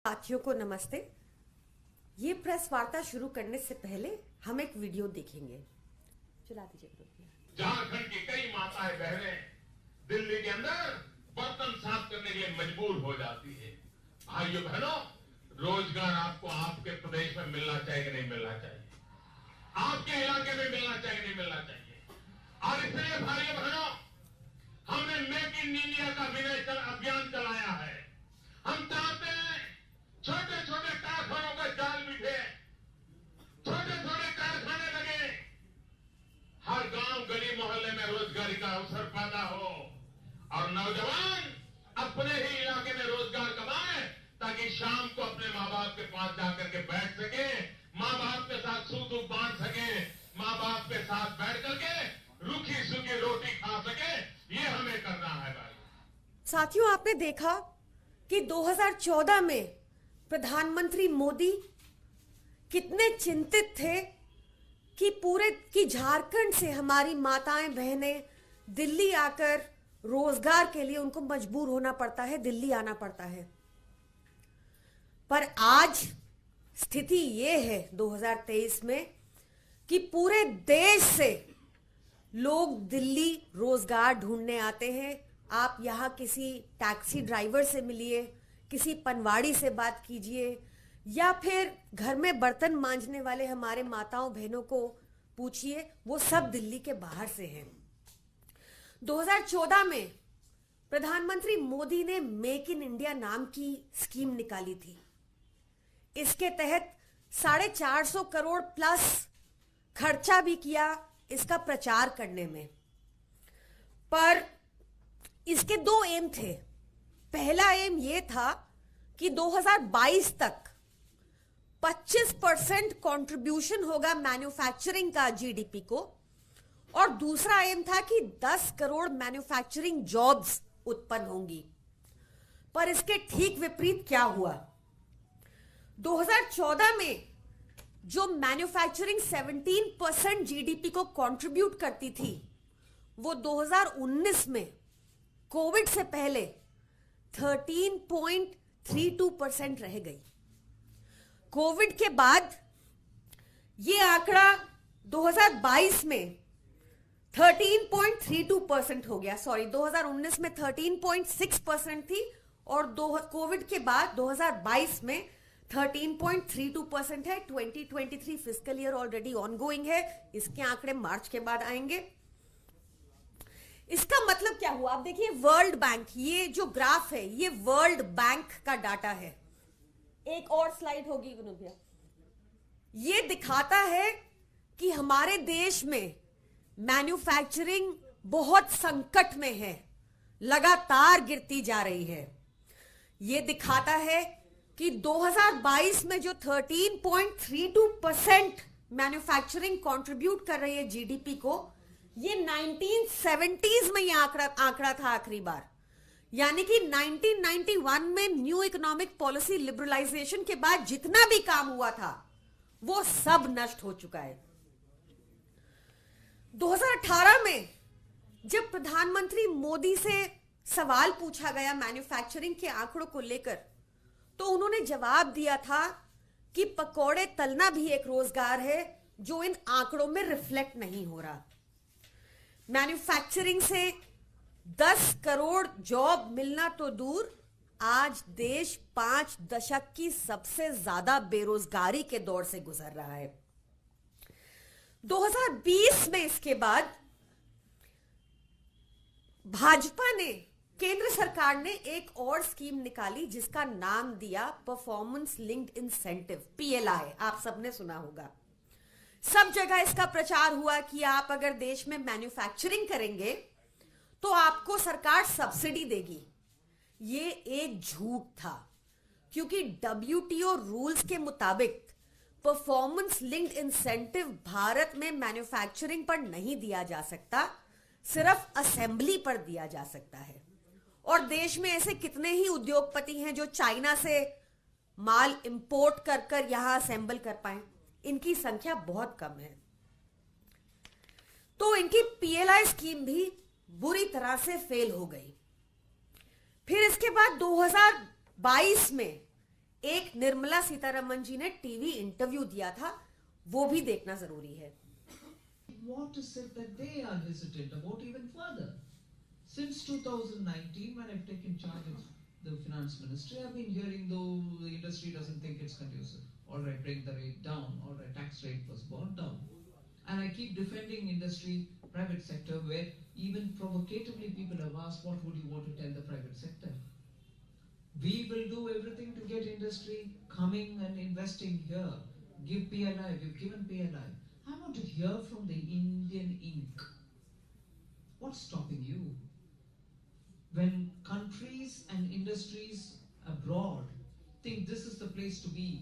साथियों को नमस्ते। ये प्रेस वार्ता शुरू करने से पहले हम एक वीडियो देखेंगे। चला दीजिए। झारखंड की कई माताएं बहनें दिल्ली के अंदर बर्तन साफ करने के लिए मजबूर हो जाती है। भाइयों बहनों, रोजगार आपको आपके प्रदेश में मिलना चाहिए कि नहीं मिलना चाहिए? आपके इलाके में मिलना चाहिए कि नहीं मिलना चाहिए? और इसलिए भाइयों बहनों, हमने मेक इन इंडिया का विनय अभियान चलाया है। हम चाहते हैं छोटे छोटे कारखानों का जाल बिछे, छोटे छोटे कारखाने लगे, हर गांव गली मोहल्ले में रोजगारी का अवसर पैदा हो और नौजवान अपने ही इलाके में रोजगार कमाए ताकि शाम को अपने माँ बाप के पास जाकर के बैठ सके, माँ बाप के साथ सुख दुख बांट सके, माँ बाप के साथ बैठ करके रूखी सूखी रोटी खा सके। ये हमें करना है भाई। साथियों, आपने देखा कि 2014 में प्रधानमंत्री मोदी कितने चिंतित थे कि झारखंड से हमारी माताएं बहनें दिल्ली आकर रोजगार के लिए उनको मजबूर होना पड़ता है, दिल्ली आना पड़ता है। पर आज स्थिति ये है 2023 में कि पूरे देश से लोग दिल्ली रोजगार ढूंढने आते हैं। आप यहाँ किसी टैक्सी ड्राइवर से मिलिए, किसी पनवाड़ी से बात कीजिए, या फिर घर में बर्तन मांजने वाले हमारे माताओं बहनों को पूछिए, वो सब दिल्ली के बाहर से हैं। 2014 में प्रधानमंत्री मोदी ने मेक इन इंडिया नाम की स्कीम निकाली थी। इसके तहत 450 करोड़ प्लस खर्चा भी किया इसका प्रचार करने में। पर इसके दो एम थे। पहला एम यह था कि 2022 तक 25% कंट्रीब्यूशन होगा मैन्युफैक्चरिंग का जीडीपी को, और दूसरा एम था कि 10 करोड़ मैन्युफैक्चरिंग जॉब्स उत्पन्न होंगी। पर इसके ठीक विपरीत क्या हुआ? 2014 में जो मैन्युफैक्चरिंग 17% जीडीपी को कंट्रीब्यूट करती थी, वो 2019 में कोविड से पहले 13.32% रह गई। कोविड के बाद ये आंकड़ा 2022 में 13.32% हो गया। 2019 में 13.6% थी और कोविड के बाद 2022 में 13.32% है। 2023 फिस्कल ईयर ऑलरेडी ऑनगोइंग है। इसके आंकड़े मार्च के बाद आएंगे। इसका मतलब क्या हुआ? आप देखिए, वर्ल्ड बैंक, ये जो ग्राफ है ये वर्ल्ड बैंक का डाटा है। एक और स्लाइड होगी विनोद भैया। ये दिखाता है कि हमारे देश में मैन्युफैक्चरिंग बहुत संकट में है, लगातार गिरती जा रही है। ये दिखाता है कि 2022 में जो 13.32% मैन्युफैक्चरिंग कंट्रीब्यूट कर रही है जीडीपी को, ये 1970s में ये आंकड़ा था आखिरी बार। यानी कि 1991 में न्यू इकोनॉमिक पॉलिसी लिबरलाइजेशन के बाद जितना भी काम हुआ था वो सब नष्ट हो चुका है। 2018 में जब प्रधानमंत्री मोदी से सवाल पूछा गया मैन्युफैक्चरिंग के आंकड़ों को लेकर, तो उन्होंने जवाब दिया था कि पकौड़े तलना भी एक रोजगार है जो इन आंकड़ों में रिफ्लेक्ट नहीं हो रहा। मैन्युफैक्चरिंग से 10 करोड़ जॉब मिलना तो दूर, आज देश 5 दशक की सबसे ज्यादा बेरोजगारी के दौर से गुजर रहा है। 2020 में इसके बाद भाजपा ने, केंद्र सरकार ने एक और स्कीम निकाली जिसका नाम दिया परफॉर्मेंस लिंक्ड इंसेंटिव, पीएलआई। आप सबने सुना होगा। सब जगह इसका प्रचार हुआ कि आप अगर देश में मैन्युफैक्चरिंग करेंगे तो आपको सरकार सब्सिडी देगी। ये एक झूठ था, क्योंकि डब्ल्यूटीओ रूल्स के मुताबिक परफॉर्मेंस लिंक्ड इंसेंटिव भारत में मैन्युफैक्चरिंग पर नहीं दिया जा सकता, सिर्फ असेंबली पर दिया जा सकता है। और देश में ऐसे कितने ही उद्योगपति हैं जो चाइना से माल इंपोर्ट कर कर यहां असेंबल कर पाए? इनकी संख्या बहुत कम है। तो इनकी पीएलआई स्कीम भी बुरी तरह से फेल हो गई। फिर इसके बाद 2022 में एक निर्मला सीतारमण जी ने टीवी इंटरव्यू दिया था, वो भी देखना जरूरी है। What is it that they are hesitant about even further? Since 2019, when I've taken charge of the finance ministry, I've been hearing though the industry doesn't think it's conducive. All right, bring the rate down. All right, tax rate was brought down. And I keep defending industry, private sector, where even provocatively people have asked, what would you want to tell the private sector? We will do everything to get industry coming and investing here. Give PLI, we've given PLI. I want to hear from the Indian Inc. What's stopping you? When countries and industries abroad think this is the place to be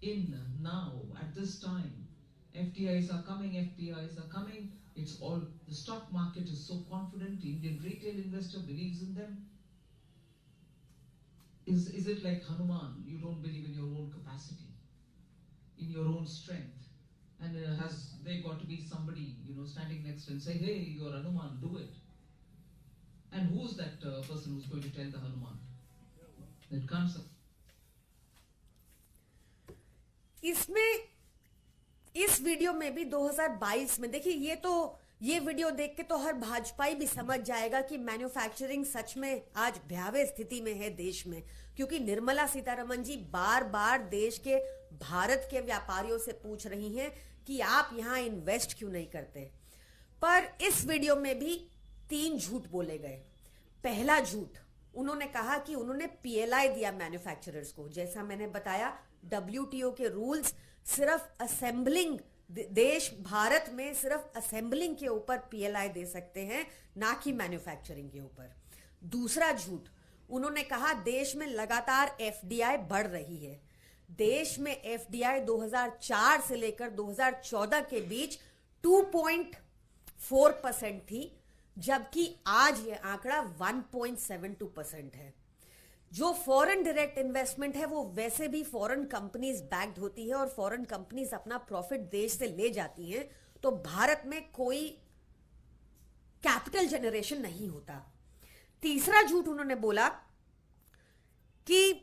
in now, at this time, FDIs are coming, it's all, the stock market is so confident, the Indian retail investor believes in them. Is it like Hanuman, you don't believe in your own capacity, in your own strength? And has they got to be somebody, standing next and say, hey, you're Hanuman, do it. And who's that person who's going to tell the Hanuman? That comes up. इस video में भी 2022 में देखिए, ये video देख के तो हर भाजपाई भी समझ जाएगा कि मैन्युफैक्चरिंग सच में आज भयावह स्थिति में है देश में, क्योंकि निर्मला सीतारमण जी बार बार देश के, भारत के व्यापारियों से पूछ रही हैं कि आप यहां इन्वेस्ट क्यों नहीं करते। पर इस वीडियो में भी 3 झूठ बोले गए। पहला झूठ, उन्होंने कहा कि उन्होंने पीएलआई दिया मैन्युफैक्चरर्स को। जैसा मैंने बताया, WTO के रूल्स सिर्फ असेंबलिंग, देश भारत में सिर्फ असेंबलिंग के ऊपर पीएलआई दे सकते हैं, ना कि मैन्युफैक्चरिंग के ऊपर। दूसरा झूठ, उन्होंने कहा देश में लगातार एफडीआई बढ़ रही है। देश में एफडीआई 2004 से लेकर 2014 के बीच 2.4% थी, जबकि आज ये आंकड़ा 1.72% है। जो फॉरेन डायरेक्ट इन्वेस्टमेंट है वो वैसे भी फॉरेन कंपनीज बैक्ड होती है और फॉरेन कंपनीज अपना प्रॉफिट देश से ले जाती हैं, तो भारत में कोई कैपिटल जनरेशन नहीं होता। तीसरा झूठ उन्होंने बोला कि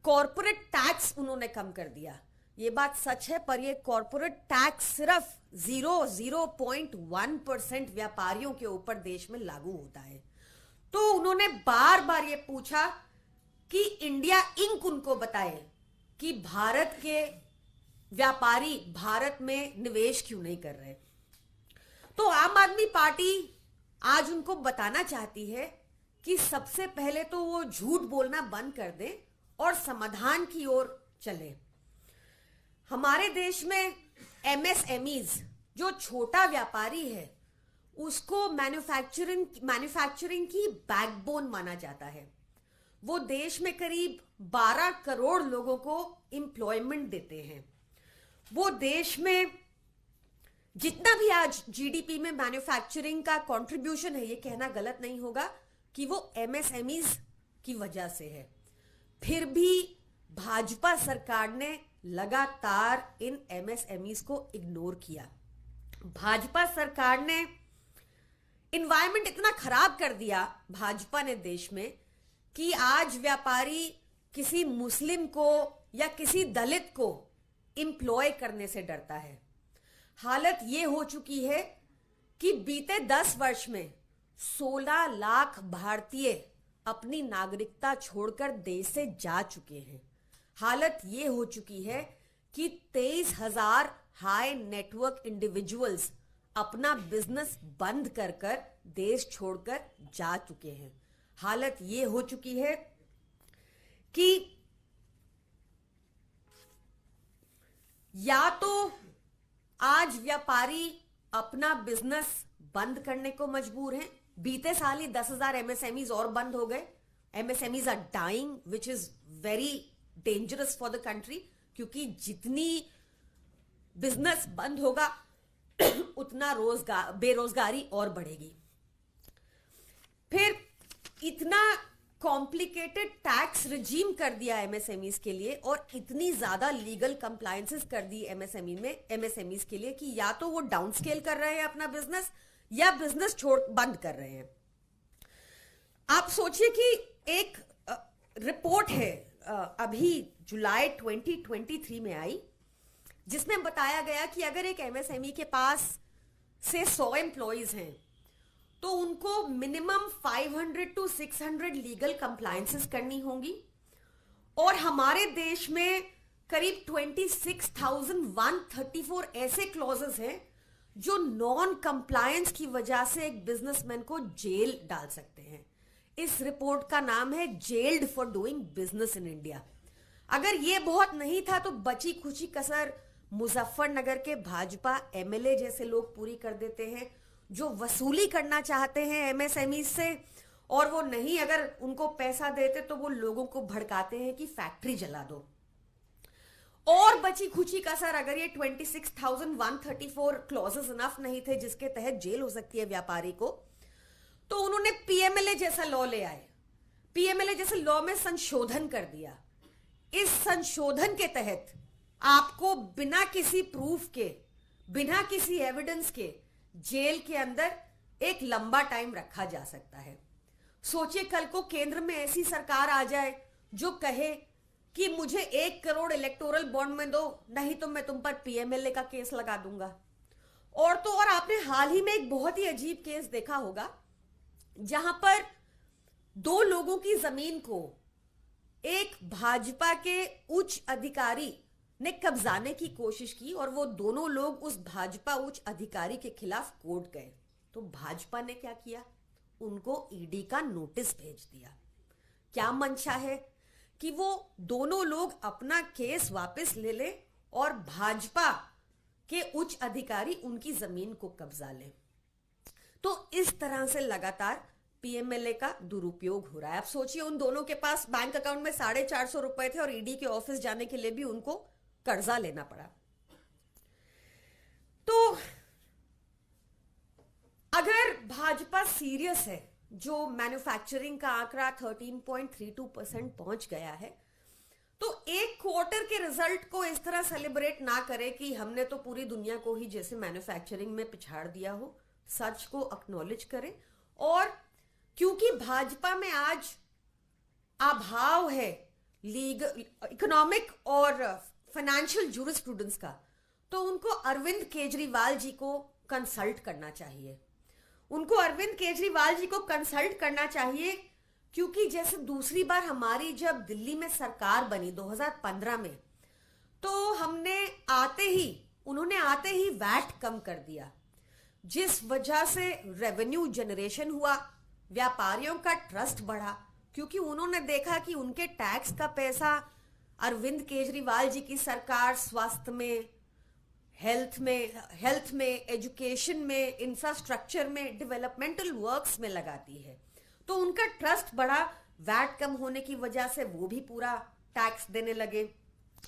कॉर्पोरेट टैक्स उन्होंने कम कर दिया। ये बात सच है, पर ये कॉर्पोरेट टैक्स सिर्फ 0.1% व्यापारियों के ऊपर देश में लागू होता है। तो उन्होंने बार बार ये पूछा कि इंडिया इंक उनको बताए कि भारत के व्यापारी भारत में निवेश क्यों नहीं कर रहे। तो आम आदमी पार्टी आज उनको बताना चाहती है कि सबसे पहले तो वो झूठ बोलना बंद कर दें और समाधान की ओर चले। हमारे देश में MSMEs, जो छोटा व्यापारी है, उसको मैन्युफैक्चरिंग की बैकबोन माना जाता है। वो देश में करीब 12 करोड़ लोगों को एम्प्लॉयमेंट देते हैं। वो देश में जितना भी आज जीडीपी में मैन्युफैक्चरिंग का कंट्रीब्यूशन है, ये कहना गलत नहीं होगा कि वो MSMEs की वजह से है। फिर भी भाजपा सरकार ने लगातार इन MSMEs को इग्नोर किया। भाजपा सरकार ने इन्वायरमेंट इतना खराब कर दिया भाजपा ने देश में कि आज व्यापारी किसी मुस्लिम को या किसी दलित को एम्प्लॉय करने से डरता है। हालत ये हो चुकी है कि बीते 10 वर्ष में 16 लाख भारतीय अपनी नागरिकता छोड़कर देश से जा चुके हैं। हालत ये हो चुकी है कि 23,000 हाई नेटवर्क इंडिविजुअल्स अपना बिजनेस बंद कर देश छोड़कर जा चुके हैं। हालत ये हो चुकी है कि या तो आज व्यापारी अपना बिजनेस बंद करने को मजबूर हैं। बीते साल ही 10,000 MSMEs और बंद हो गए। MSMEs are dying, which is very dangerous for the country, क्योंकि जितनी बिजनेस बंद होगा उतना बेरोजगारी और बढ़ेगी। फिर इतना कॉम्प्लिकेटेड टैक्स रिजीम कर दिया MSMEs के लिए और इतनी ज्यादा लीगल कंप्लायंसेस कर दी MSMEs के लिए कि या तो वो डाउन स्केल कर रहे हैं अपना बिजनेस या बिजनेस बंद कर रहे हैं। आप सोचिए कि एक रिपोर्ट है अभी जुलाई 2023 में आई, जिसमें बताया गया कि अगर एक एमएसएमई के पास से 100 एम्प्लॉइज हैं तो उनको मिनिमम 500 to 600 लीगल कंप्लायंसेस करनी होंगी, और हमारे देश में करीब 26,134 ऐसे क्लॉजेस हैं जो नॉन कंप्लायंस की वजह से एक बिजनेसमैन को जेल डाल सकते हैं। इस रिपोर्ट का नाम है gelled for doing business in India. अगर ये बहुत नहीं था तो बची खुची कसर मुजफ्फरनगर के भाजपा एमएलए जैसे लोग पूरी कर देते हैं, जो वसूली करना चाहते हैं एमएसएमई से, और वो नहीं अगर उनको पैसा देते तो वो लोगों को भड़काते हैं कि फैक्ट्री जला दो। और बची खुची कसर, अगर ये 26,134 क्लॉजेस इनफ नहीं थे जिसके तहत जेल हो सकती है व्यापारी को, तो उन्होंने पीएमएलए जैसा लॉ ले आए। पीएमएलए जैसे लॉ में संशोधन कर दिया। इस संशोधन के तहत आपको बिना किसी प्रूफ के, बिना किसी एविडेंस के जेल के अंदर एक लंबा टाइम रखा जा सकता है। सोचिए कल को केंद्र में ऐसी सरकार आ जाए जो कहे कि मुझे 1 करोड़ इलेक्टोरल बॉन्ड में दो, नहीं तो मैं तुम पर पीएमएलए का केस लगा दूंगा। और तो और आपने हाल ही में एक बहुत ही अजीब केस देखा होगा जहां पर 2 लोगों की जमीन को एक भाजपा के उच्च अधिकारी ने कब्जाने की कोशिश की, और वो दोनों लोग उस भाजपा उच्च अधिकारी के खिलाफ कोर्ट गए। तो भाजपा ने क्या किया? उनको ईडी का नोटिस भेज दिया। क्या मंशा है कि वो दोनों लोग अपना केस वापस ले ले और भाजपा के उच्च अधिकारी उनकी जमीन को कब्जा ले। तो इस तरह से लगातार पीएमएलए का दुरुपयोग हो रहा है। अब सोचिए उन दोनों के पास बैंक अकाउंट में 450 रुपए थे और ईडी के ऑफिस जाने के लिए भी उनको कर्जा लेना पड़ा। तो अगर भाजपा सीरियस है, जो मैन्युफैक्चरिंग का आंकड़ा 13.32% पहुंच गया है, तो एक क्वार्टर के रिजल्ट को इस तरह सेलिब्रेट ना करे कि हमने तो पूरी दुनिया को ही जैसे मैन्युफैक्चरिंग में पिछाड़ दिया हो। सच को एक्नॉलेज करें। और क्योंकि भाजपा में आज अभाव है लीगल, इकोनॉमिक और फाइनेंशियल जूरिस्प्रूडेंस का, तो उनको अरविंद केजरीवाल जी को कंसल्ट करना चाहिए। उनको अरविंद केजरीवाल जी को कंसल्ट करना चाहिए, क्योंकि जैसे दूसरी बार हमारी जब दिल्ली में सरकार बनी 2015 में, तो उन्होंने आते ही वैट कम कर दिया, जिस वजह से रेवेन्यू जनरेशन हुआ, व्यापारियों का ट्रस्ट बढ़ा, क्योंकि उन्होंने देखा कि उनके टैक्स का पैसा अरविंद केजरीवाल जी की सरकार स्वास्थ्य में, हेल्थ में, एजुकेशन में, इंफ्रास्ट्रक्चर में, डेवलपमेंटल वर्क्स में लगाती है। तो उनका ट्रस्ट बढ़ा। वैट कम होने की वजह से वो भी पूरा टैक्स देने लगे,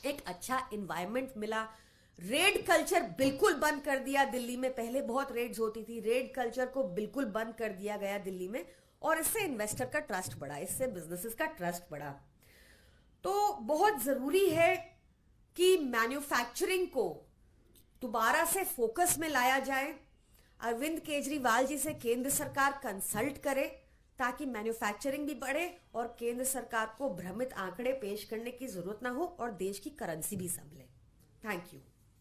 एक अच्छा इन्वायरमेंट मिला। रेड कल्चर बिल्कुल बंद कर दिया दिल्ली में। पहले बहुत रेड्स होती थी, रेड कल्चर को बिल्कुल बंद कर दिया गया दिल्ली में, और इससे इन्वेस्टर का ट्रस्ट बढ़ा, इससे बिजनेसेस का ट्रस्ट बढ़ा। तो बहुत जरूरी है कि मैन्युफैक्चरिंग को दोबारा से फोकस में लाया जाए। अरविंद केजरीवाल जी से केंद्र सरकार कंसल्ट करे ताकि मैन्युफैक्चरिंग भी बढ़े और केंद्र सरकार को भ्रमित आंकड़े पेश करने की जरूरत ना हो और देश की करेंसी भी संभले। Thank you.